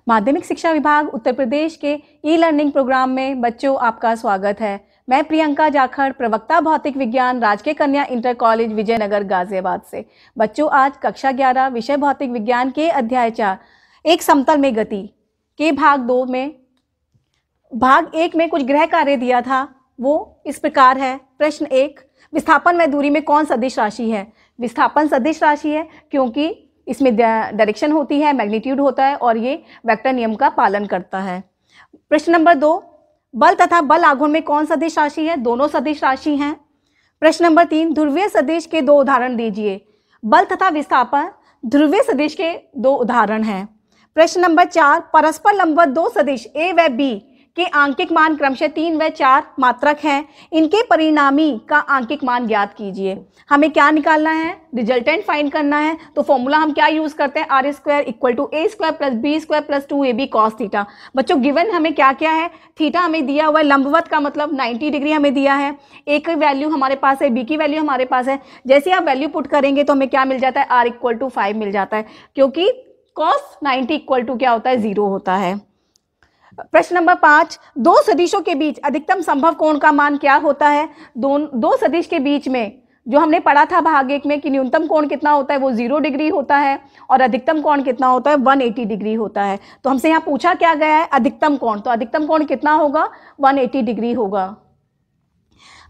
माध्यमिक शिक्षा विभाग उत्तर प्रदेश के ई लर्निंग प्रोग्राम में बच्चों आपका स्वागत है। मैं प्रियंका जाखड़, प्रवक्ता भौतिक विज्ञान, राजकीय कन्या इंटर कॉलेज विजयनगर गाजियाबाद से। बच्चों आज कक्षा 11 विषय भौतिक विज्ञान के अध्याय 4 एक समतल में गति के भाग 2 में भाग 1 में कुछ गृह कार्य दिया था, वो इस प्रकार है। प्रश्न 1, विस्थापन व दूरी में कौन सदिश राशि है? विस्थापन सदिश राशि है क्योंकि इसमें डायरेक्शन होती है, मैग्नीट्यूड होता है और ये वेक्टर नियम का पालन करता है। प्रश्न नंबर 2, बल तथा बल आघूर्ण में कौन सदिश राशि है? दोनों सदिश राशि हैं। प्रश्न नंबर 3, ध्रुवीय सदिश के 2 उदाहरण दीजिए। बल तथा विस्थापन ध्रुवीय सदिश के 2 उदाहरण हैं। प्रश्न नंबर 4, परस्पर लंबवत 2 सदिश ए व बी के आंकिक मान क्रमशः 3 व 4 मात्रक हैं, इनके परिणामी का आंकिक मान ज्ञात कीजिए। हमें क्या निकालना है? रिजल्टेंट फाइंड करना है। तो फॉर्मूला हम क्या यूज करते हैं? R square equal to A square plus B square plus 2ab cos theta. बच्चों गिवन हमें क्या क्या है? थीटा हमें दिया हुआ है, लंबवत का मतलब 90 डिग्री हमें दिया है, ए की वैल्यू हमारे पास है, बी की वैल्यू हमारे पास है। जैसे आप वैल्यू पुट करेंगे तो हमें क्या मिल जाता है? आर इक्वल टू 5 मिल जाता है, क्योंकि कॉस 90 इक्वल टू क्या होता है? 0 होता है। प्रश्न नंबर 5, 2 सदिशों के बीच अधिकतम संभव कोण का मान क्या होता है? दो सदिश के बीच में जो हमने पढ़ा था भाग 1 में कि न्यूनतम कोण कितना होता है? वो 0 डिग्री होता है और अधिकतम कोण कितना होता है? 180 डिग्री होता है। तो हमसे यहाँ पूछा क्या गया है? अधिकतम कोण। तो अधिकतम कोण कितना होगा? 180 डिग्री होगा।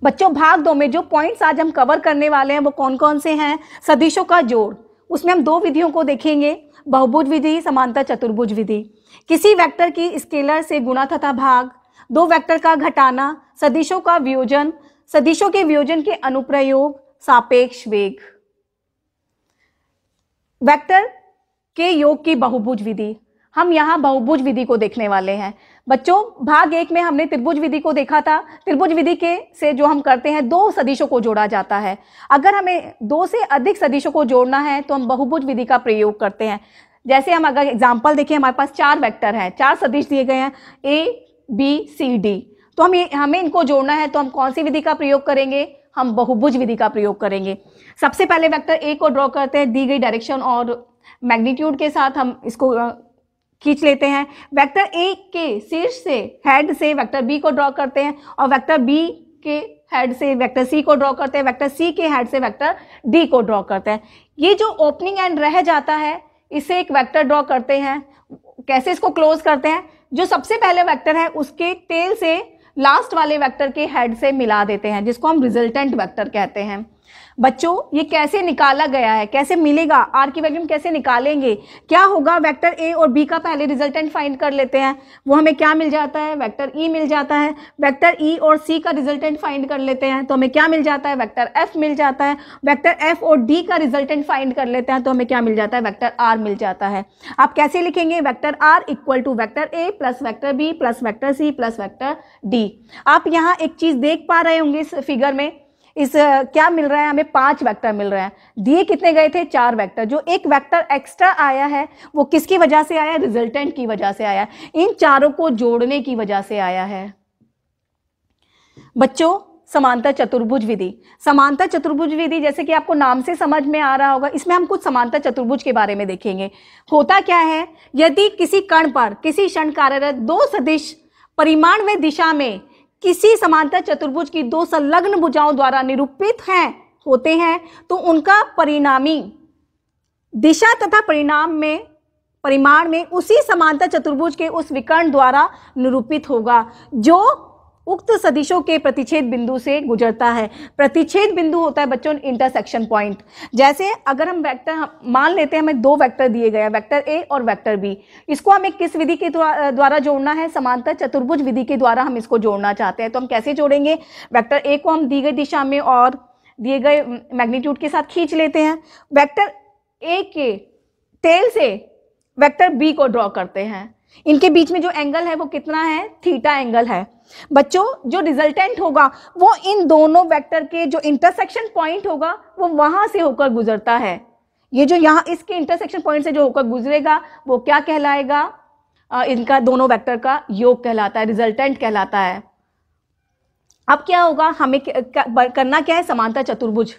बच्चों भाग 2 में जो पॉइंट्स आज हम कवर करने वाले हैं वो कौन कौन से हैं? सदिशों का जोड़, उसमें हम 2 विधियों को देखेंगे, बहुभुज विधि, समांतर चतुर्भुज विधि। किसी वेक्टर की स्केलर से गुणा तथा भाग, 2 वेक्टर का घटाना, सदिशों का वियोजन, सदिशों के वियोजन के अनुप्रयोग, सापेक्ष वेग। वेक्टर के योग की बहुभुज विधि, हम यहाँ बहुभुज विधि को देखने वाले हैं। बच्चों भाग 1 में हमने त्रिभुज विधि को देखा था। त्रिभुज विधि के से जो हम करते हैं 2 सदिशों को जोड़ा जाता है। अगर हमें 2 से अधिक सदिशों को जोड़ना है तो हम बहुभुज विधि का प्रयोग करते हैं। जैसे हम अगर एग्जाम्पल देखें, हमारे पास 4 वेक्टर हैं, 4 सदिश दिए गए हैं ए बी सी डी, तो हमें इनको जोड़ना है तो हम कौन सी विधि का प्रयोग करेंगे? हम बहुभुज विधि का प्रयोग करेंगे। सबसे पहले वेक्टर ए को ड्रॉ करते हैं, दी गई डायरेक्शन और मैग्नीट्यूड के साथ हम इसको खींच लेते हैं। वेक्टर ए के शीर्ष से हेड से वेक्टर बी को ड्रॉ करते हैं और वेक्टर बी के हेड से वेक्टर सी को ड्रॉ करते हैं, वेक्टर सी के हेड से वेक्टर डी को ड्रॉ करते हैं। ये जो ओपनिंग एंड रह जाता है इसे एक वेक्टर ड्रॉ करते हैं। कैसे इसको क्लोज करते हैं? जो सबसे पहले वेक्टर है उसके टेल से लास्ट वाले वेक्टर के हेड से मिला देते हैं, जिसको हम रिजल्टेंट वेक्टर कहते हैं। बच्चों ये कैसे निकाला गया है, कैसे मिलेगा, आर की वैल्यू कैसे निकालेंगे? क्या होगा? वेक्टर ए और बी का पहले रिजल्टेंट फाइंड कर लेते हैं, वो हमें क्या मिल जाता है? वेक्टर ई मिल जाता है। वेक्टर ई और सी का रिजल्टेंट फाइंड कर लेते हैं तो हमें क्या मिल जाता है? वेक्टर एफ मिल जाता है। वेक्टर एफ और डी का रिजल्टेंट फाइंड कर लेते हैं तो हमें क्या मिल जाता है? वेक्टर आर मिल जाता है। आप कैसे लिखेंगे? Vector R equal to vector A plus vector B plus vector C plus vector D. आप यहाँ एक चीज देख पा रहे होंगे इस फिगर में, क्या मिल रहा है? हमें 5 वेक्टर मिल रहे हैं। दिए कितने गए थे? 4 वेक्टर। जो एक वेक्टर एक्स्ट्रा आया है वो किसकी वजह से आया? रिजल्टेंट की वजह से आया। इन चारों को जोड़ने की वजह से आया है। बच्चों समांतर चतुर्भुज विधि, समांतर चतुर्भुज विधि जैसे कि आपको नाम से समझ में आ रहा होगा, इसमें हम कुछ समांतर चतुर्भुज के बारे में देखेंगे। होता क्या है? यदि किसी कण पर किसी क्षण कार्यरत 2 सदिश परिमाण व दिशा में किसी समांतर चतुर्भुज की 2 संलग्न भुजाओं द्वारा निरूपित होते हैं तो उनका परिणामी दिशा तथा परिमाण में उसी समांतर चतुर्भुज के उस विकर्ण द्वारा निरूपित होगा जो उक्त सदिशों के प्रतिच्छेद बिंदु से गुजरता है। प्रतिच्छेद बिंदु होता है बच्चों इंटरसेक्शन पॉइंट। जैसे अगर हम वेक्टर मान लेते हैं, हमें 2 वेक्टर दिए गए हैं, वेक्टर ए और वेक्टर बी, इसको हमें किस विधि के द्वारा जोड़ना है? समांतर चतुर्भुज विधि के द्वारा हम इसको जोड़ना चाहते हैं। तो हम कैसे जोड़ेंगे? वेक्टर ए को हम दी गई दिशा में और दिए गए मैग्नीट्यूड के साथ खींच लेते हैं। वेक्टर ए के टेल से वेक्टर बी को ड्रॉ करते हैं। इनके बीच में जो एंगल है वो कितना है? थीटा एंगल है। बच्चों जो रिजल्टेंट होगा वो इन दोनों वेक्टर के जो इंटरसेक्शन पॉइंट होगा वो वहां से होकर गुजरता है। ये जो यहाँ इसके इंटरसेक्शन पॉइंट से जो होकर गुजरेगा वो क्या कहलाएगा? इनका दोनों वेक्टर का योग कहलाता है, रिजल्टेंट कहलाता है। अब क्या होगा? हमें करना क्या है? समांतर चतुर्भुज।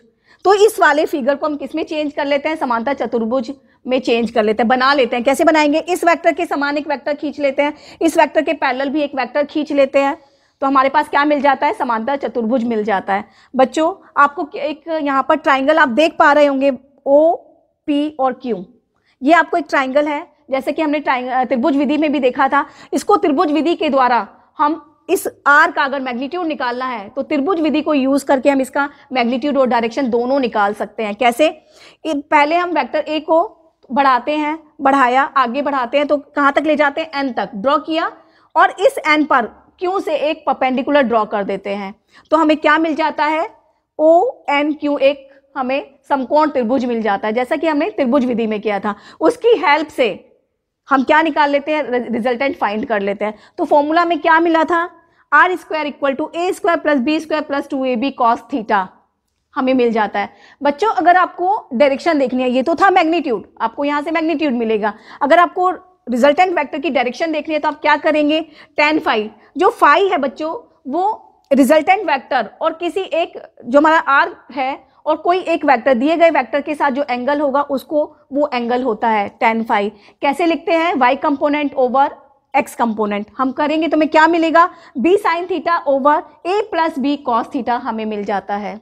तो इस वाले फिगर को हम किसमें चेंज कर लेते हैं? समांतर चतुर्भुज में चेंज कर लेते हैं, बना लेते हैं। कैसे बनाएंगे? इस वेक्टर के समान एक वेक्टर खींच लेते हैं, इस वेक्टर के पैरेलल भी एक वेक्टर खींच लेते हैं, तो हमारे पास क्या मिल जाता है? समांतर चतुर्भुज मिल जाता है। बच्चों आपको एक यहाँ पर ट्राइंगल आप देख पा रहे होंगे, ओ पी और क्यू, ये आपको एक ट्राइंगल है, जैसे कि हमने त्रिभुज विधि में भी देखा था। इसको त्रिभुज विधि के द्वारा हम इस आर का अगर मैग्नीट्यूड निकालना है तो त्रिभुज विधि को यूज करके हम इसका मैग्नीट्यूड और डायरेक्शन दोनों निकाल सकते हैं। कैसे? पहले हम वेक्टर ए को बढ़ाते हैं, बढ़ाया, आगे बढ़ाते हैं तो कहां तक ले जाते हैं? एन तक ड्रॉ किया, और इस एन पर क्यू से एक परपेंडिकुलर ड्रॉ कर देते हैं, तो हमें क्या मिल जाता है? ओ एन क्यू, एक हमें समकोण त्रिभुज मिल जाता है, जैसा कि हमने त्रिभुज विधि में किया था। उसकी हेल्प से हम क्या निकाल लेते हैं? रिजल्टेंट फाइंड कर लेते हैं। तो फॉर्मूला में क्या मिला था? R square equal to A square plus B square plus 2ab cos theta हमें मिल जाता है। बच्चों अगर आपको डायरेक्शन देखनी है, ये तो था मैग्नीट्यूड, आपको यहां से मैग्नीट्यूड मिलेगा। अगर आपको रिजल्टेंट वेक्टर की डायरेक्शन देखनी है तो आप क्या करेंगे? tan फाई, जो फाई है बच्चों वो रिजल्टेंट वेक्टर और किसी एक जो हमारा आर है और कोई एक वेक्टर, दिए गए वेक्टर के साथ जो एंगल होगा उसको वो एंगल होता है tan फाई। कैसे लिखते हैं? y component over x component. हम करेंगे तो हमें क्या मिलेगा? b sine theta over a plus B cos theta हमें मिल जाता है।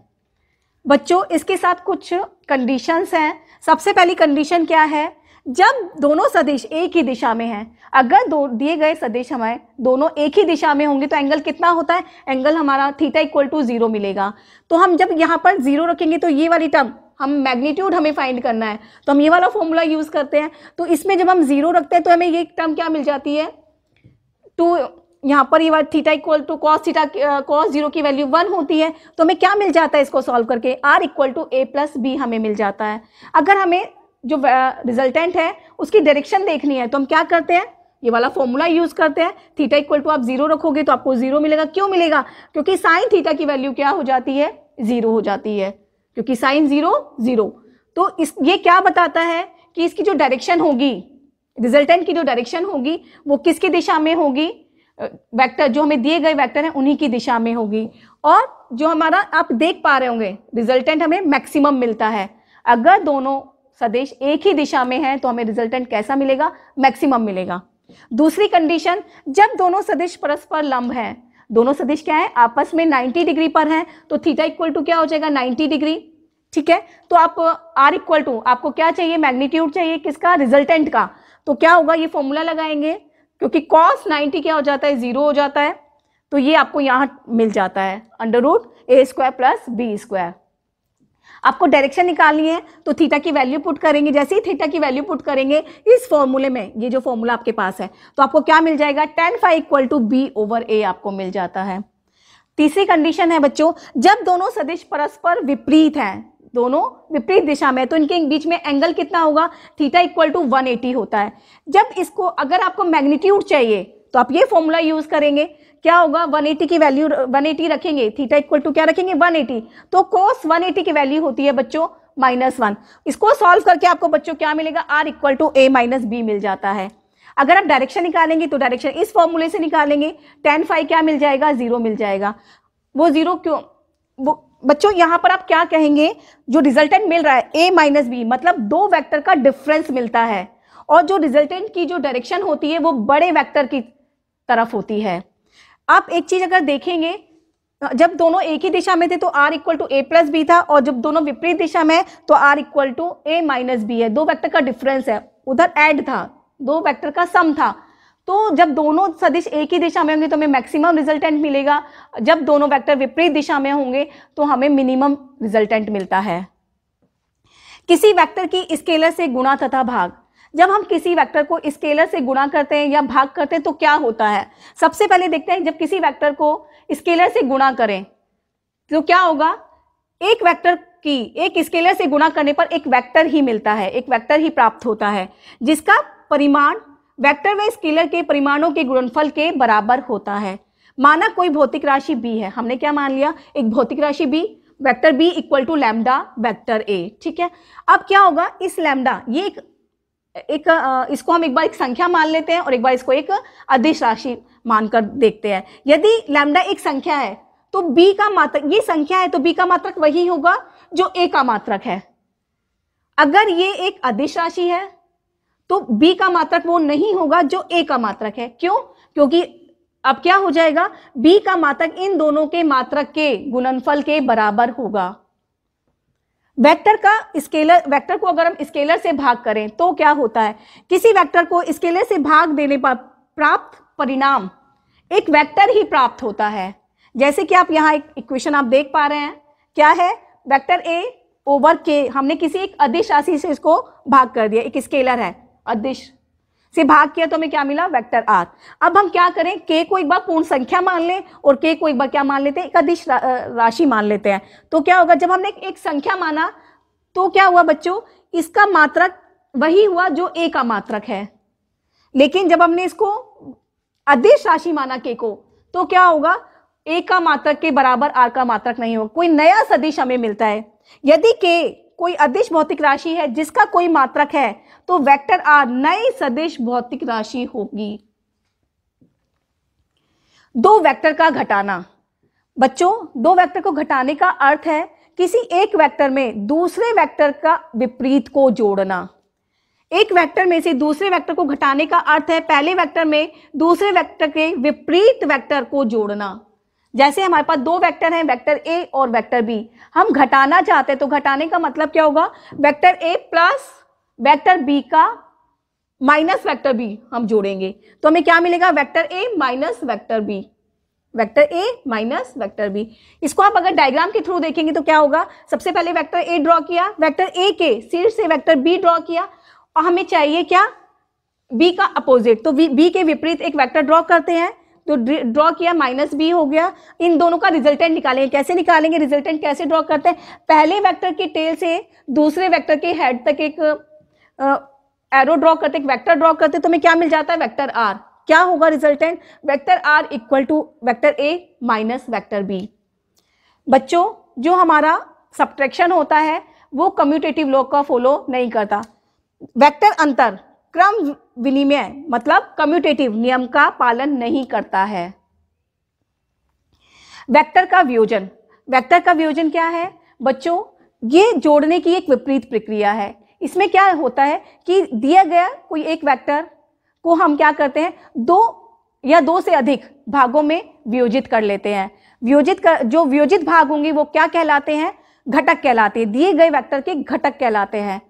बच्चों इसके साथ कुछ कंडीशंस हैं। सबसे पहली कंडीशन क्या है? जब दोनों सदिश एक ही दिशा में हैं, अगर दिए गए सदिश हमारे दोनों एक ही दिशा में होंगे तो एंगल कितना होता है? एंगल हमारा थीटा इक्वल टू 0 मिलेगा। तो हम जब यहाँ पर 0 रखेंगे तो ये वाली टर्म, हम मैग्नीट्यूड हमें फाइंड करना है तो हम ये वाला फॉर्मूला यूज करते हैं। तो इसमें जब हम 0 रखते हैं तो हमें ये टर्म क्या मिल जाती है? 2, यहाँ पर ये वाला theta equal to cos theta, cos 0 की वैल्यू 1 होती है, तो हमें क्या मिल जाता है इसको सॉल्व करके? r equal to a plus B हमें मिल जाता है। अगर हमें जो रिजल्टेंट है उसकी डायरेक्शन देखनी है तो हम क्या करते हैं? ये वाला फॉर्मूला यूज करते हैं। थीटा इक्वल टू आप 0 रखोगे तो आपको 0 मिलेगा। क्यों मिलेगा? क्योंकि साइन थीटा की वैल्यू क्या हो जाती है? 0 हो जाती है, क्योंकि साइन 0 0। तो ये क्या बताता है कि इसकी जो डायरेक्शन होगी, रिजल्टेंट की जो डायरेक्शन होगी वो किसकी दिशा में होगी? वेक्टर जो हमें दिए गए वेक्टर हैं उन्हीं की दिशा में होगी। और जो हमारा आप देख पा रहे होंगे रिजल्टेंट हमें मैक्सिमम मिलता है। अगर दोनों सदिश एक ही दिशा में हैं तो हमें रिजल्टेंट कैसा मिलेगा? मैक्सिमम मिलेगा। दूसरी कंडीशन, जब दोनों सदिश परस्पर लंब हैं, दोनों सदिश क्या है? आपस में 90 डिग्री पर हैं, तो थीटा इक्वल टू क्या हो जाएगा? 90 डिग्री। ठीक है, तो आप r इक्वल टू, आपको क्या चाहिए? मैग्नीट्यूड चाहिए किसका? रिजल्टेंट का। तो क्या होगा? ये फॉर्मूला लगाएंगे, क्योंकि cos 90 क्या हो जाता है? 0 हो जाता है, तो ये आपको यहां मिल जाता है under root a square plus B square. आपको डायरेक्शन निकालनी है तो थीटा की वैल्यू पुट करेंगे। जैसे ही थीटा की वैल्यू पुट करेंगे इस फॉर्मूले में, ये जो फॉर्मूला आपके पास है, तो आपको क्या मिल जाएगा? tan phi equal to b over a आपको मिल जाता है। तीसरी कंडीशन है बच्चों, जब दोनों सदिश परस्पर विपरीत हैं, दोनों विपरीत दिशा में, तो इनके बीच में एंगल कितना होगा? थीटा इक्वल टू 180 होता है। जब इसको अगर आपको मैग्नीट्यूड चाहिए तो आप ये फॉर्मूला यूज करेंगे। क्या होगा? 180 की वैल्यू 180 रखेंगे, थीटा इक्वल टू क्या रखेंगे? 180। तो cos 180 की वैल्यू होती है बच्चों -1। इसको सॉल्व करके आपको बच्चों क्या मिलेगा? r equal to a minus b मिल जाता है। अगर आप डायरेक्शन निकालेंगे तो डायरेक्शन इस फॉर्मूले से निकालेंगे। tan फाई क्या मिल जाएगा? 0 मिल जाएगा। वो 0 क्यों? वो बच्चों यहाँ पर आप क्या कहेंगे? जो रिजल्टेंट मिल रहा है a माइनस बी, मतलब दो वेक्टर का डिफरेंस मिलता है, और जो रिजल्टेंट की जो डायरेक्शन होती है वो बड़े वेक्टर की तरफ होती है। आप एक चीज अगर देखेंगे, जब दोनों एक ही दिशा में थे तो r equal to a plus B था, और जब दोनों विपरीत दिशा में तो r equal to a minus B है। दो वेक्टर का डिफरेंस है, उधर ऐड था, दो वेक्टर का सम था। तो जब दोनों सदिश एक ही दिशा में होंगे तो हमें मैक्सिमम रिजल्टेंट मिलेगा, जब दोनों वेक्टर विपरीत दिशा में होंगे तो हमें मिनिमम रिजल्टेंट मिलता है। किसी वेक्टर की स्केलर से गुणा तथा भाग, जब हम किसी वेक्टर को स्केलर से गुणा करते हैं या भाग करते हैं तो क्या होता है? सबसे पहले देखते हैं, जब किसी वेक्टर को स्केलर से गुणा करें तो क्या होगा? एक वेक्टर की एक स्केलर से गुणा करने पर एक वेक्टर ही मिलता है, एक वेक्टर ही प्राप्त होता है, जिसका परिमाण वेक्टर व स्केलर के परिमाणों के गुणनफल के बराबर होता है। माना कोई भौतिक राशि b है, हमने क्या मान लिया? एक भौतिक राशि b, vector b equal to lambda vector a। ठीक है, अब क्या होगा? इस लैम्डा, ये इसको हम एक बार एक संख्या मान लेते हैं और एक बार इसको एक अदिश राशि मानकर देखते हैं। यदि लैम्डा एक संख्या है तो b का मात्रक, ये संख्या है तो b का मात्रक वही होगा जो a का मात्रक है। अगर ये एक अदिश राशि है तो बी का मात्रक वो नहीं होगा जो ए का मात्रक है। क्यों? क्योंकि अब क्या हो जाएगा, बी का मात्रक इन दोनों के मात्रक के गुणनफल के बराबर होगा। वेक्टर को अगर हम स्केलर से भाग करें तो क्या होता है, किसी वेक्टर को स्केलर से भाग देने पर प्राप्त परिणाम एक वेक्टर ही प्राप्त होता है। जैसे कि आप यहाँ एक इक्वेशन आप देख पा रहे हैं, क्या है, वेक्टर ए ओवर के, हमने किसी एक अदिश राशि से इसको भाग कर दिया, एक स्केलर है, अदिश से भाग किया तो हमें क्या मिला, वेक्टर आर। अब हम क्या करें, के को एक बार पूर्ण संख्या मान लें और के को एक बार क्या मान लेते हैं, एक अदिश राशि मान लेते हैं। तो क्या होगा, जब हमने एक संख्या माना तो क्या हुआ बच्चों, इसका मात्रक वही हुआ जो ए का मात्रक है। लेकिन जब हमने इसको अदिश राशि माना के को, तो क्या होगा, ए का मात्रक के बराबर आर का मात्रक नहीं होगा, कोई नया सदिश हमें मिलता है। यदि के कोई अदिश भौतिक राशि है जिसका कोई मात्रक है तो वेक्टर आर नई सदिश भौतिक राशि होगी। दो वेक्टर का घटाना, बच्चों दो वेक्टर को घटाने का अर्थ है किसी एक वेक्टर में दूसरे वेक्टर का विपरीत को जोड़ना। एक वेक्टर में से दूसरे वेक्टर को घटाने का अर्थ है पहले वेक्टर में दूसरे वेक्टर के विपरीत वेक्टर को जोड़ना। जैसे हमारे पास दो वेक्टर हैं, वेक्टर ए और वेक्टर बी, हम घटाना चाहते हैं तो घटाने का मतलब क्या होगा, vector A plus vector B का माइनस वेक्टर बी हम जोड़ेंगे तो हमें क्या मिलेगा, vector A minus vector B, vector A minus vector B. इसको आप अगर डायग्राम के थ्रू देखेंगे तो क्या होगा, सबसे पहले वेक्टर ए ड्रॉ किया, वेक्टर ए के शीर्ष से वेक्टर बी ड्रॉ किया और हमें चाहिए क्या, बी का अपोजिट, तो बी के विपरीत एक वेक्टर ड्रॉ करते हैं, तो ड्रॉ किया माइनस बी हो गया। इन दोनों का रिजल्टेंट निकालेंगे, कैसे निकालेंगे, रिजल्टेंट कैसे ड्रॉ करते हैं, पहले वेक्टर की टेल से दूसरे वेक्टर के हेड तक एक एरो ड्रॉ करते, एक वेक्टर ड्रॉ करते, तो हमें क्या मिल जाता है, वेक्टर आर। क्या होगा resultant, vector R equal to vector A minus vector B. बच्चों जो हमारा सब्ट्रैक्शन होता है वो कम्यूटेटिव लॉ का फॉलो नहीं करता, वेक्टर अंतर क्रम विनिमय मतलब कम्यूटेटिव नियम का पालन नहीं करता है। वेक्टर का वियोजन, वेक्टर का वियोजन क्या है बच्चों, ये जोड़ने की एक विपरीत प्रक्रिया है। इसमें क्या होता है कि दिया गया कोई एक वेक्टर को हम क्या करते हैं, दो या दो से अधिक भागों में वियोजित कर लेते हैं। जो वियोजित भाग होंगे वो क्या कहलाते हैं, घटक कहलाते हैं, दिए गए वेक्टर के घटक कहलाते हैं।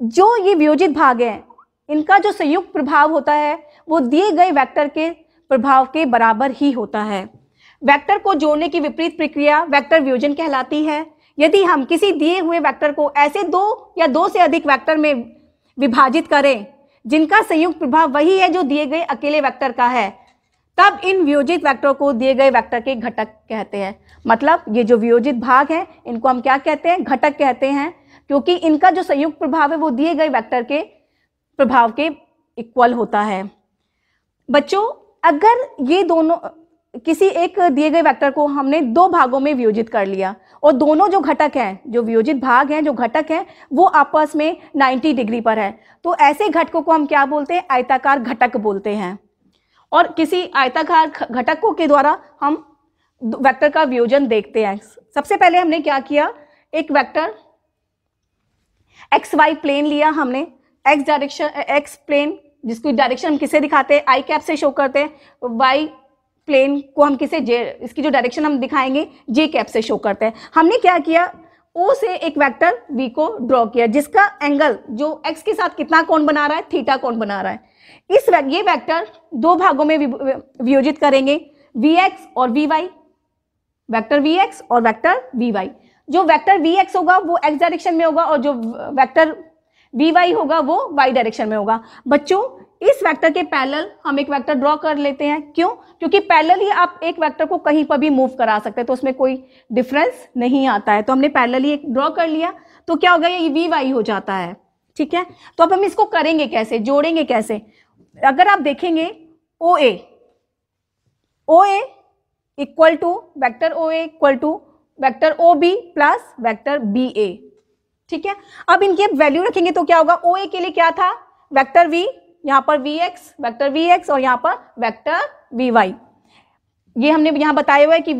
जो ये वियोजित भाग हैं इनका जो संयुक्त प्रभाव होता है वो दिए गए वेक्टर के प्रभाव के बराबर ही होता है। वेक्टर को जोड़ने की विपरीत प्रक्रिया वेक्टर वियोजन कहलाती है। यदि हम किसी दिए हुए वेक्टर को ऐसे दो या दो से अधिक वेक्टर में विभाजित करें जिनका संयुक्त प्रभाव वही है जो दिए गए अकेले वेक्टर का है, तब इन वियोजित वेक्टर को दिए गए वेक्टर के घटक कहते हैं। मतलब ये जो वियोजित भाग हैं इनको हम क्या कहते हैं, घटक कहते हैं, क्योंकि इनका जो संयुक्त प्रभाव है वो दिए गए वेक्टर के प्रभाव के इक्वल होता है। बच्चों अगर ये दोनों किसी एक दिए गए वेक्टर को हमने दो भागों में वियोजित कर लिया और दोनों जो घटक हैं, जो वियोजित भाग हैं, जो घटक हैं वो आपस में 90 डिग्री पर है, तो ऐसे घटकों को हम क्या बोलते हैं, आयताकार घटक बोलते हैं। और किसी आयताकार घटकों के द्वारा हम वेक्टर का वियोजन देखते हैं। सबसे पहले हमने क्या किया, एक वेक्टर एक्स वाई प्लेन लिया हमने, एक्स प्लेन जिसकी डायरेक्शन हम किसे दिखाते हैं, आई कैप से शो करते हैं, वाई प्लेन को हम किसे इसकी जो डायरेक्शन हम दिखाएंगे जे कैप से शो करते हैं। हमने क्या किया, ओ से एक वेक्टर वी को ड्रॉ किया जिसका एंगल जो एक्स के साथ कितना कोण बना रहा है, थीटा कोण बना रहा है। ये वेक्टर दो भागों में वियोजित करेंगे, वी एक्स और V Y, vector V X और वेक्टर वी वाई। जो वेक्टर वी एक्स होगा वो एक्स डायरेक्शन में होगा और जो वेक्टर वी वाई होगा वो वाई डायरेक्शन में होगा। बच्चों इस वेक्टर के पैरेलल हम एक वेक्टर ड्रॉ कर लेते हैं, क्यों, क्योंकि पैरेलली आप एक वेक्टर को कहीं पर भी मूव करा सकते हैं तो उसमें कोई डिफरेंस नहीं आता है। तो हमने पैरेलली एक ड्रॉ कर लिया तो क्या हो गया, ये वी वाई हो जाता है। ठीक है, तो अब हम इसको करेंगे कैसे, जोड़ेंगे कैसे। अगर आप देखेंगे O A equal to vector O A equal to vector O B plus vector B A. ठीक है, अब इनकी अब वैल्यू रखेंगे तो क्या होगा, ओ ए के लिए क्या था, वेक्टर वी, यहाँ पर V X, vector V X और यहाँ पर वेक्टर वी वाई। ये हमने यहाँ बताया हुआ है कि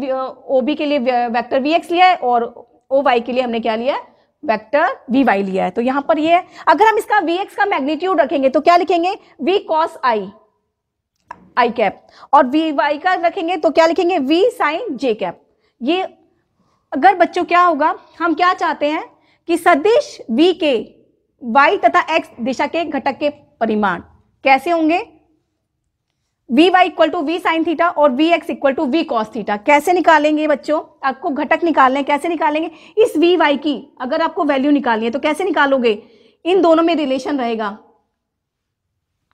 ओ बी के लिए वेक्टर वी एक्स लिया है और ओ वाई के लिए हमने क्या लिया है, वेक्टर वी वाई लिया है, तो यहां पर ये है। अगर हम इसका वी एक्स का मैग्नीट्यूड रखेंगे तो क्या लिखेंगे, V cos I I cap, और वी वाई का रखेंगे तो क्या लिखेंगे, वी साइन जे कैप। ये अगर बच्चों क्या होगा, हम क्या चाहते हैं कि सदिश v के y तथा x दिशा के घटक के परिमाण कैसे होंगे, v y equal to v sin theta और v x equal to we cos theta. कैसे निकालेंगे बच्चों, आपको घटक निकालने हैं, कैसे निकालेंगे, इस वी वाई की अगर आपको वैल्यू निकालनी है तो कैसे निकालोगे, इन दोनों में रिलेशन रहेगा।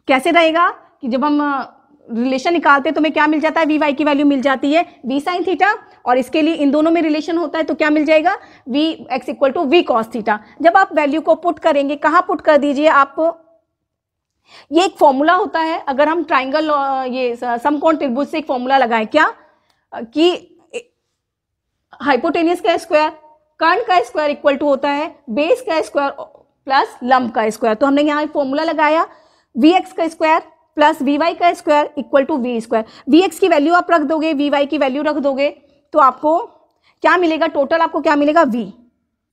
कैसे रहेगा कि जब हम रिलेशन निकालते हैं तो हमें क्या मिल जाता है, वी वाई की वैल्यू मिल जाती है वी साइन थीटा, और इसके लिए इन दोनों में रिलेशन होता है तो क्या मिल जाएगा, V x equal to we cos theta. जब आप वैल्यू को पुट करेंगे, कहाँ पुट कर दीजिए आप, ये एक फॉर्मूला होता है, अगर हम ट्राइंगल ये समकोण त्रिभुज से एक फॉर्मूला लगाएं, क्या कि हाइपोटेनियस का स्क्वायर कर्ण का स्क्वायर इक्वल टू होता है बेस का स्क्वायर प्लस लंब का स्क्वायर। तो हमने यहाँ फॉर्मूला लगाया वी एक्स का स्क्वायर प्लस वी वाई का square equal to V square. V X की वैल्यू आप रख दोगे, वी वाई की वैल्यू रख दोगे, तो आपको क्या मिलेगा, टोटल आपको क्या मिलेगा, वी।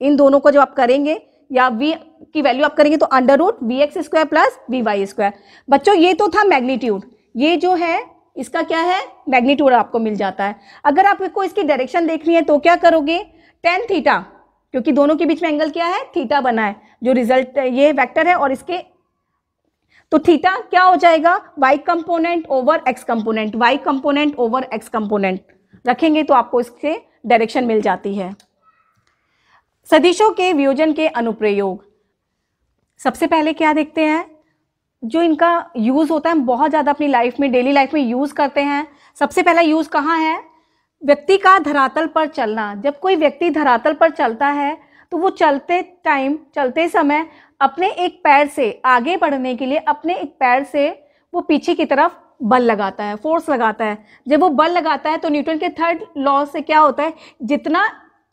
इन दोनों को जब आप करेंगे या वी की वैल्यू आप करेंगे तो under root V X square plus V Y square. बच्चों ये तो था मैग्नीट्यूड, ये जो है इसका क्या है, मैग्नीट्यूड आपको मिल जाता है। अगर आपको इसकी डायरेक्शन देखनी है तो क्या करोगे, टेन थीटा, क्योंकि दोनों के बीच में एंगल क्या है, थीटा बना है, जो रिजल्ट ये वेक्टर है और इसके, तो थीटा क्या हो जाएगा, y component over x component, y component over x component रखेंगे तो आपको इससे डायरेक्शन मिल जाती है। सदिशों के वियोजन के अनुप्रयोग, सबसे पहले क्या देखते हैं, जो इनका यूज होता है, हम बहुत ज्यादा अपनी लाइफ में, डेली लाइफ में यूज करते हैं। सबसे पहला यूज कहाँ है, व्यक्ति का धरातल पर चलना। जब कोई व्यक्ति धरातल पर चलता है तो वो चलते समय अपने एक पैर से आगे बढ़ने के लिए अपने एक पैर से वो पीछे की तरफ बल लगाता है, फोर्स लगाता है। जब वो बल लगाता है तो न्यूटन के थर्ड लॉ से क्या होता है, जितना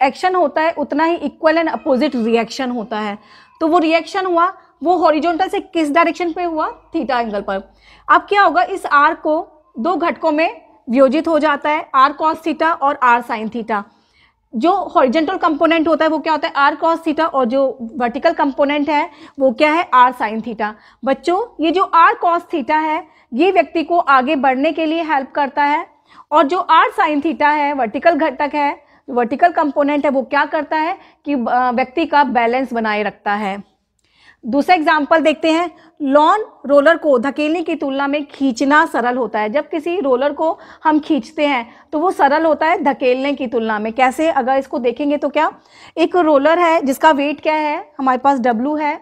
एक्शन होता है उतना ही इक्वल एंड अपोजिट रिएक्शन होता है। तो वो रिएक्शन हुआ, वो हॉरिजॉन्टल से किस डायरेक्शन पे हुआ, थीटा एंगल पर। अब क्या होगा, इस आर को दो घटकों में वियोजित हो जाता है, आर कॉस थीटा और आर साइन थीटा। जो हॉरिजॉन्टल कंपोनेंट होता है वो क्या होता है, आर कॉस थीटा, और जो वर्टिकल कंपोनेंट है वो क्या है, आर साइन थीटा। बच्चों ये जो आर कॉस थीटा है ये व्यक्ति को आगे बढ़ने के लिए हेल्प करता है, और जो आर साइन थीटा है वर्टिकल घटक है, वर्टिकल कंपोनेंट है, वो क्या करता है कि व्यक्ति का बैलेंस बनाए रखता है। दूसरा एग्जाम्पल देखते हैं, लॉन रोलर को धकेलने की तुलना में खींचना सरल होता है। जब किसी रोलर को हम खींचते हैं तो वो सरल होता है धकेलने की तुलना में। कैसे, अगर इसको देखेंगे तो क्या, एक रोलर है जिसका वेट क्या है, हमारे पास W है।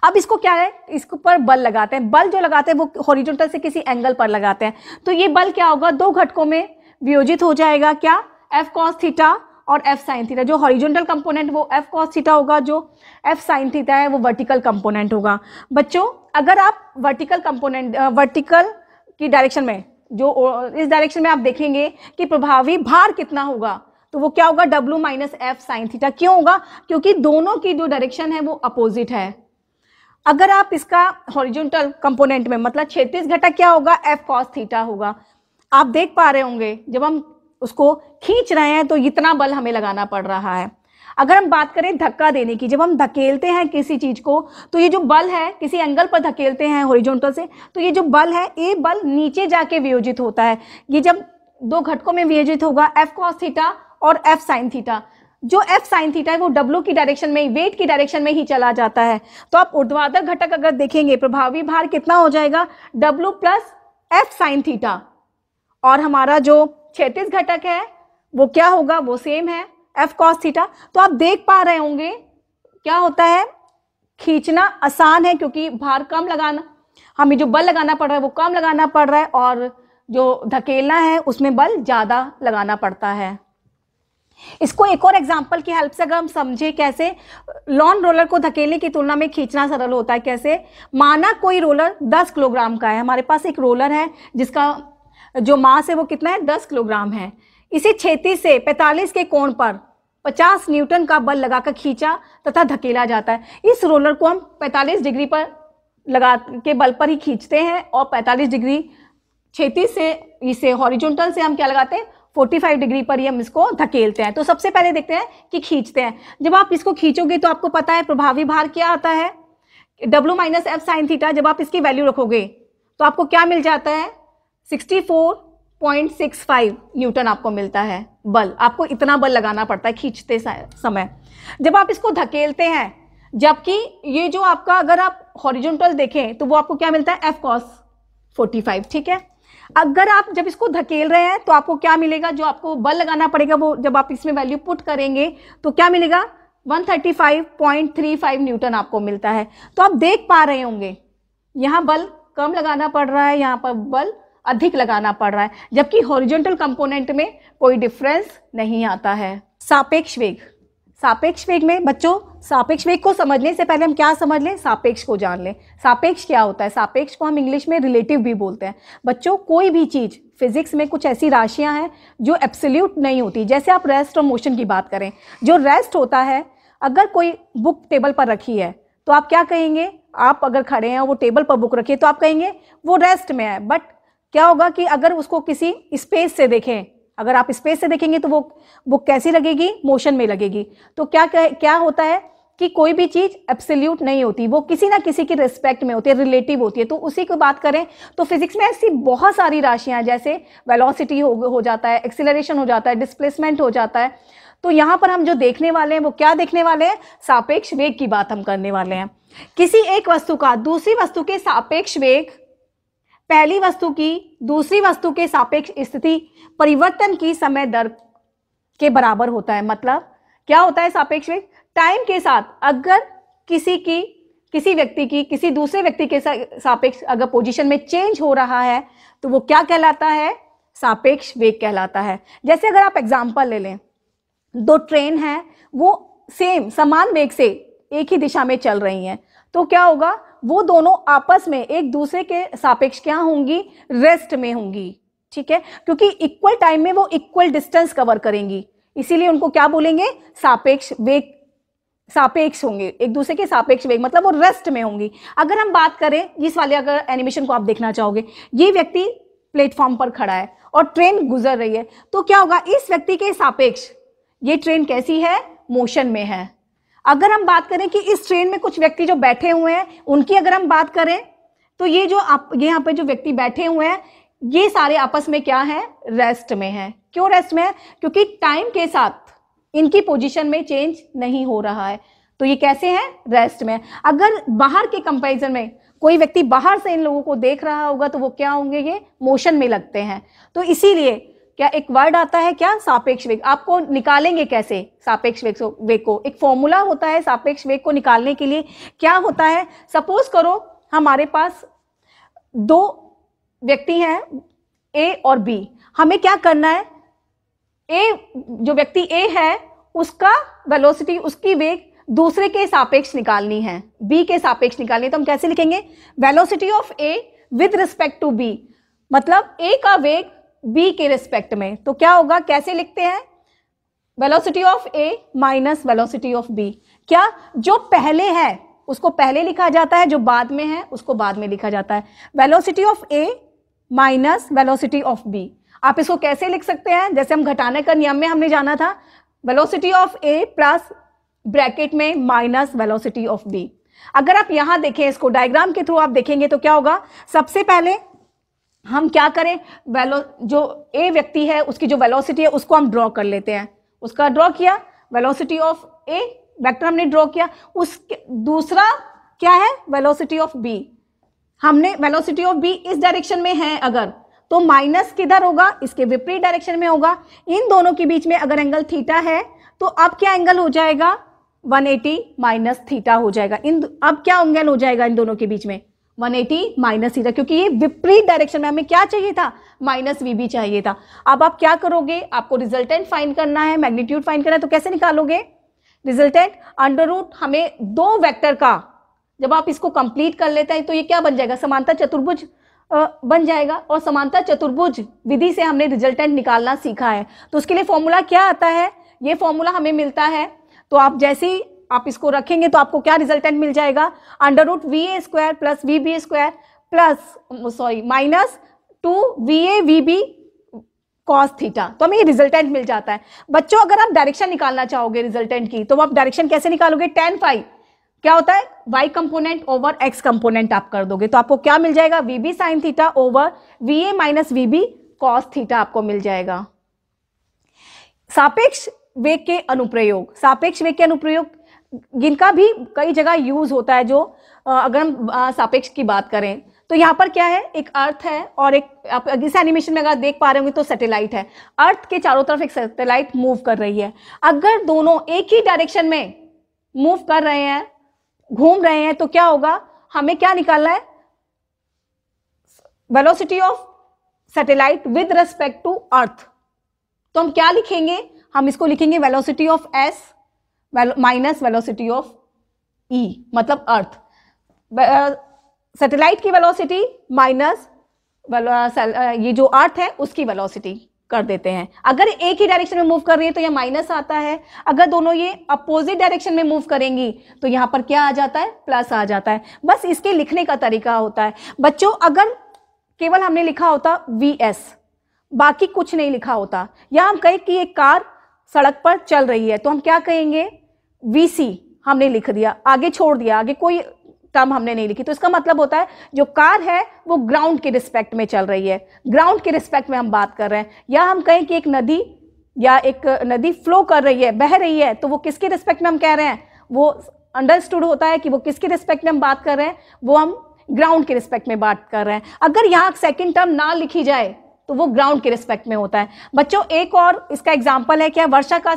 अब इसको क्या है, इसके ऊपर बल लगाते हैं, बल जो लगाते हैं वो हॉरिजॉन्टल से किसी एंगल पर लगाते हैं, तो ये बल क्या होगा, दो घटकों में वियोजित हो जाएगा, क्या, F cos थीटा और F sin थीटा। जो हॉरिजॉन्टल कंपोनेंट वो F cos थीटा होगा, जो F sin थीटा है वो वर्टिकल कंपोनेंट होगा। बच्चों अगर आप वर्टिकल कंपोनेंट, वर्टिकल की डायरेक्शन में, जो इस डायरेक्शन में आप देखेंगे कि प्रभावी भार कितना होगा, तो वो क्या होगा, W minus F sin theta. क्यों होगा, क्योंकि दोनों की जो डायरेक्शन है वो अपोजिट है। अगर आप इसका हॉरिजॉन्टल कंपोनेंट में, मतलब क्षैतिज घटक क्या होगा, F cos थीटा होगा। आप देख पा रहे होंगे जब हम उसको खींच रहे हैं तो इतना बल हमें लगाना पड़ रहा है। अगर हम बात करें धक्का देने की, जब हम धकेलते हैं किसी चीज को तो ये जो बल है, किसी एंगल पर धकेलते हैं हॉरिजॉन्टल से, तो ये जो बल है ये बल नीचे जाके वियोजित होता है। ये जब दो घटकों में वियोजित होगा, F cos थीटा और F sin थीटा। जो F sin थीटा है वो W की डायरेक्शन में, वेट की डायरेक्शन में ही चला जाता है। तो आप ऊर्ध्वाधर घटक अगर देखेंगे, प्रभावी भार कितना हो जाएगा, W plus F sin theta, और हमारा जो क्षैतिज घटक है वो क्या होगा, वो सेम है, F cos थीटा। तो आप देख पा रहे होंगे क्या होता है, खींचना आसान है क्योंकि भार कम लगाना, हमें जो बल लगाना पड़ रहा है वो कम लगाना पड़ रहा है, और जो धकेलना है उसमें बल ज्यादा लगाना पड़ता है। इसको एक और एग्जांपल की हेल्प से अगर हम समझे, कैसे लॉन रोलर को धकेलने की तुलना में खींचना सरल होता है। कैसे, माना कोई रोलर 10 किलोग्राम का है, हमारे पास एक रोलर है जिसका जो मास है वो कितना है, 10 किलोग्राम है। इसे क्षैतिज से 45 के कोण पर 50 न्यूटन का बल लगाकर खींचा तथा धकेला जाता है। इस रोलर को हम 45 डिग्री पर लगा के बल पर ही खींचते हैं, और 45 डिग्री क्षैतिज से, इसे हॉरिजॉन्टल से हम क्या लगाते हैं, 45 डिग्री पर ही हम इसको धकेलते हैं। तो सबसे पहले देखते हैं कि खींचते हैं। जब आप इसको खींचोगे तो आपको पता है प्रभावी भार क्या आता है, W minus F sine theta. जब आप इसकी वैल्यू रखोगे तो आपको क्या मिल जाता है, 64.65 न्यूटन आपको मिलता है बल। आपको इतना बल लगाना पड़ता है खींचते समय। जब आप इसको धकेलते हैं, जबकि ये जो आपका अगर आप हॉरिजॉन्टल देखें तो वो आपको क्या मिलता है, F cos 45, ठीक है। अगर आप जब इसको धकेल रहे हैं तो आपको क्या मिलेगा, जो आपको बल लगाना पड़ेगा वो जब आप इसमें वैल्यू पुट करेंगे तो क्या मिलेगा, 135.35 न्यूटन आपको मिलता है। तो आप देख पा रहे होंगे यहाँ बल कम लगाना पड़ रहा है, यहाँ पर बल अधिक लगाना पड़ रहा है, जबकि हॉरिजॉन्टल कंपोनेंट में कोई डिफरेंस नहीं आता है। सापेक्ष वेग, सापेक्ष वेग में बच्चों, सापेक्ष वेग को समझने से पहले हम क्या समझ लें, सापेक्ष को जान लें। सापेक्ष क्या होता है, सापेक्ष को हम इंग्लिश में रिलेटिव भी बोलते हैं। बच्चों कोई भी चीज, फिजिक्स में कुछ ऐसी राशियां हैं जो एब्सोल्यूट नहीं होती। जैसे आप रेस्ट और मोशन की बात करें, जो रेस्ट होता है, अगर कोई बुक टेबल पर रखी है तो आप क्या कहेंगे, आप अगर खड़े हैं वो टेबल पर बुक रखी है तो आप कहेंगे वो रेस्ट में है। बट क्या होगा कि अगर उसको किसी स्पेस से देखें, अगर आप स्पेस से देखेंगे तो वो बुक कैसी लगेगी, मोशन में लगेगी। तो क्या होता है कि कोई भी चीज एब्सोल्यूट नहीं होती, वो किसी ना किसी की रिस्पेक्ट में होती है, रिलेटिव होती है। तो उसी की बात करें तो फिजिक्स में ऐसी बहुत सारी राशियां, जैसे वेलोसिटी हो जाता है, एक्सीलरेशन हो जाता है, डिस्प्लेसमेंट हो जाता है। तो यहाँ पर हम जो देखने वाले हैं वो क्या देखने वाले हैं, सापेक्ष वेग की बात हम करने वाले हैं। किसी एक वस्तु का दूसरी वस्तु के सापेक्ष वेग पहली वस्तु की दूसरी वस्तु के सापेक्ष स्थिति परिवर्तन की समय दर के बराबर होता है। मतलब क्या होता है सापेक्ष वेग, टाइम के साथ अगर किसी व्यक्ति की किसी दूसरे व्यक्ति के सापेक्ष अगर पोजीशन में चेंज हो रहा है तो वो क्या कहलाता है, सापेक्ष वेग कहलाता है। जैसे अगर आप एग्जांपल ले लें, दो ट्रेन हैं, वो समान वेग से एक ही दिशा में चल रही हैं, तो क्या होगा, वो दोनों आपस में एक दूसरे के सापेक्ष क्या होंगी, रेस्ट में होंगी, ठीक है। क्योंकि इक्वल टाइम में वो इक्वल डिस्टेंस कवर करेंगी, इसीलिए उनको क्या बोलेंगे, सापेक्ष वेग, सापेक्ष होंगे एक दूसरे के सापेक्ष वेग, मतलब वो रेस्ट में होंगी। अगर हम बात करें, इस वाले अगर एनिमेशन को आप देखना चाहोगे, ये व्यक्ति प्लेटफॉर्म पर खड़ा है और ट्रेन गुजर रही है, तो क्या होगा, इस व्यक्ति के सापेक्ष ये ट्रेन कैसी है, मोशन में है। अगर हम बात करें कि इस ट्रेन में कुछ व्यक्ति जो बैठे हुए हैं, उनकी अगर हम बात करें तो ये जो यहाँ पे जो व्यक्ति बैठे हुए हैं, ये सारे आपस में क्या है, रेस्ट में है। क्यों रेस्ट में है, क्योंकि टाइम के साथ इनकी पोजीशन में चेंज नहीं हो रहा है, तो ये कैसे हैं, रेस्ट में। अगर बाहर के कंपैरिजन में कोई व्यक्ति बाहर से इन लोगों को देख रहा होगा तो वो क्या होंगे, ये मोशन में लगते हैं। तो इसीलिए क्या एक वर्ड आता है क्या, सापेक्ष वेग। आपको निकालेंगे कैसे सापेक्ष वेग को, एक फॉर्मूला होता है सापेक्ष वेग को निकालने के लिए। क्या होता है, सपोज करो हमारे पास दो व्यक्ति हैं ए और बी, हमें क्या करना है, जो व्यक्ति ए है उसका वेलोसिटी, उसकी वेग दूसरे के सापेक्ष निकालनी है, बी के सापेक्ष निकालनी है। तो हम कैसे लिखेंगे, velocity of A with respect to B, मतलब ए का वेग बी के रिस्पेक्ट में। तो क्या होगा, कैसे लिखते हैं, velocity of A minus velocity of B. क्या, जो पहले है उसको पहले लिखा जाता है, जो बाद में है उसको बाद में लिखा जाता है। Velocity of A minus velocity of B, आप इसको कैसे लिख सकते हैं, जैसे हम घटाने का नियम में हमने जाना था, velocity of A plus bracket में माइनस वेलोसिटी ऑफ बी। अगर आप यहां देखें, इसको डायग्राम के थ्रू आप देखेंगे तो क्या होगा, सबसे पहले हम क्या करें, जो ए व्यक्ति है उसकी जो वेलोसिटी है उसको हम ड्रॉ कर लेते हैं। उसका ड्रॉ किया, वेलोसिटी ऑफ ए वेक्टर हमने ड्रॉ किया, उसके दूसरा क्या है, वेलोसिटी ऑफ बी। हमने वेलोसिटी ऑफ बी इस डायरेक्शन में है अगर, तो माइनस किधर होगा, इसके विपरीत डायरेक्शन में होगा। इन दोनों के बीच में अगर एंगल थीटा है तो अब क्या एंगल हो जाएगा, 180 माइनस थीटा हो जाएगा। अब क्या एंगल हो जाएगा इन दोनों के बीच में, 180 माइनस थीटा, क्योंकि ये विपरीत डायरेक्शन में, हमें क्या चाहिए था, माइनस वी बी चाहिए था। अब आप क्या करोगे, आपको रिजल्टेंट फाइंड करना है, मैग्नीट्यूड फाइंड करना है, तो कैसे निकालोगे रिजल्टेंट, अंडर रूट, हमें दो वेक्टर का जब आप इसको कंप्लीट कर लेते हैं तो ये क्या बन जाएगा, समांतर चतुर्भुज बन जाएगा। और समांतर चतुर्भुज विधि से हमने रिजल्टेंट निकालना सीखा है, तो उसके लिए फॉर्मूला क्या आता है, ये फॉर्मूला हमें मिलता है। तो आप जैसे ही आप इसको रखेंगे तो आपको क्या रिजल्टेंट मिल जाएगा, under root V A square plus V B square plus minus 2 V A V B cos theta, तो हमें ये रिजल्टेंट मिल जाता है। बच्चों अगर आप डायरेक्शन निकालना चाहोगे रिजल्टेंट की, तो आप डायरेक्शन कैसे निकालोगे, टेन फाई क्या होता है, y component over x component आप कर दोगे, तो आपको क्या मिल जाएगा, vb sign theta over va minus vb cos theta आपको मिल जाएगा। सापेक्ष वेग के अनुप्रयोग, सापेक्ष वेग के अनुप्रयोग जिनका भी कई जगह यूज होता है, जो अगर हम सापेक्ष की बात करें तो यहाँ पर क्या है, एक अर्थ है और एक, आप इस एनिमेशन में अगर देख पा रहे होंगे तो सैटेलाइट है। अर्थ के चारों तरफ एक सैटेलाइट मूव कर रही है। अगर दोनों एक ही डायरेक्शन में मूव कर रहे हैं, घूम रहे हैं, तो क्या होगा, हमें क्या निकालना है, velocity of satellite with respect to earth. तो हम क्या लिखेंगे, हम इसको लिखेंगे velocity of S minus velocity of E, मतलब अर्थ, सैटेलाइट की वेलोसिटी माइनस ये जो अर्थ है उसकी वेलोसिटी कर देते हैं। अगर एक ही डायरेक्शन में मूव कर रही है तो यह माइनस आता है, अगर दोनों ये अपोजिट डायरेक्शन में मूव करेंगी तो यहां पर क्या आ जाता है, प्लस आ जाता है। बस इसके लिखने का तरीका होता है। बच्चों अगर केवल हमने लिखा होता vs, बाकी कुछ नहीं लिखा होता, या हम कहें कि एक कार सड़क पर चल रही है, तो हम क्या कहेंगे, vc हमने लिख दिया, आगे छोड़ दिया, आगे कोई टर्म हमने नहीं लिखी, तो इसका मतलब होता है जो कार है वो ग्राउंड के रिस्पेक्ट में चल रही है, ग्राउंड के रिस्पेक्ट में हम बात कर रहे हैं। या हम कहें कि एक नदी या एक नदी फ्लो कर रही है, बह रही है, तो वो किसके रिस्पेक्ट में हम कह रहे हैं, वो अंडरस्टूड होता है कि वो किसके रिस्पेक्ट में हम बात कर रहे हैं, वो हम ग्राउंड के रिस्पेक्ट में बात कर रहे हैं। अगर यहाँ सेकेंड टर्म ना लिखी जाए तो वो ग्राउंड के रिस्पेक्ट में होता है। बच्चों एक और इसका एग्जाम्पल है, क्या, वर्षा का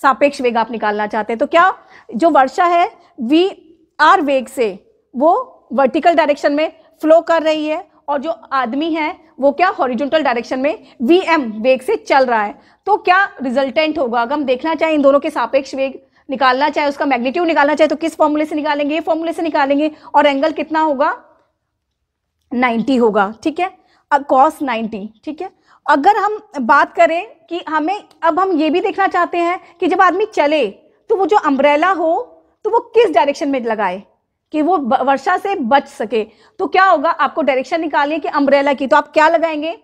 सापेक्ष वेग आप निकालना चाहते हैं, तो क्या, जो वर्षा है वी आर वेग से वो वर्टिकल डायरेक्शन में फ्लो कर रही है, और जो आदमी है वो क्या, हॉरिजॉन्टल डायरेक्शन में वी एम वेग से चल रहा है। तो क्या रिजल्टेंट होगा, अगर हम देखना चाहें इन दोनों के सापेक्ष वेग निकालना चाहे, उसका मैग्नीट्यूड निकालना चाहे, तो किस फॉर्मूले से निकालेंगे, ये फॉर्मूले से निकालेंगे, और एंगल कितना होगा, 90 होगा, ठीक है, cos 90, ठीक है। अगर हम बात करें कि हमें, अब हम ये भी देखना चाहते हैं कि जब आदमी चले तो वो जो अम्ब्रेला हो तो वो किस डायरेक्शन में लगाए कि वो वर्षा से बच सके, तो क्या होगा, आपको डायरेक्शन निकालनी है कि अम्ब्रेला की, तो आप क्या लगाएंगे,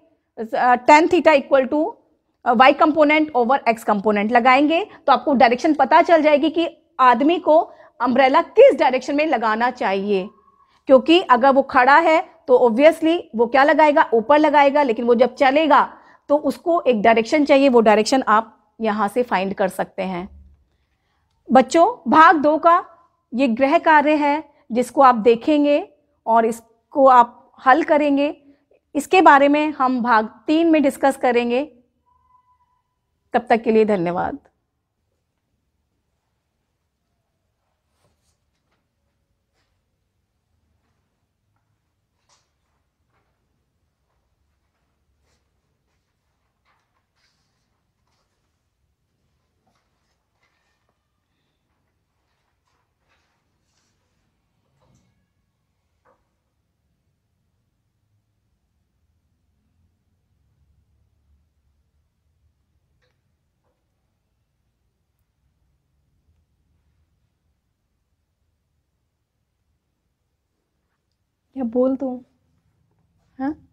tan theta equal to y component over x component लगाएंगे, तो आपको डायरेक्शन पता चल जाएगी कि आदमी को अम्ब्रेला किस डायरेक्शन में लगाना चाहिए। क्योंकि अगर वो खड़ा है तो ऑब्वियसली वो क्या लगाएगा, ऊपर लगाएगा, लेकिन वो जब चलेगा तो उसको एक डायरेक्शन चाहिए, वो डायरेक्शन आप यहां से फाइंड कर सकते हैं। बच्चों भाग 2 का ये गृह कार्य है जिसको आप देखेंगे और इसको आप हल करेंगे। इसके बारे में हम भाग 3 में डिस्कस करेंगे। तब तक के लिए धन्यवाद। या बोल दूं, हाँ।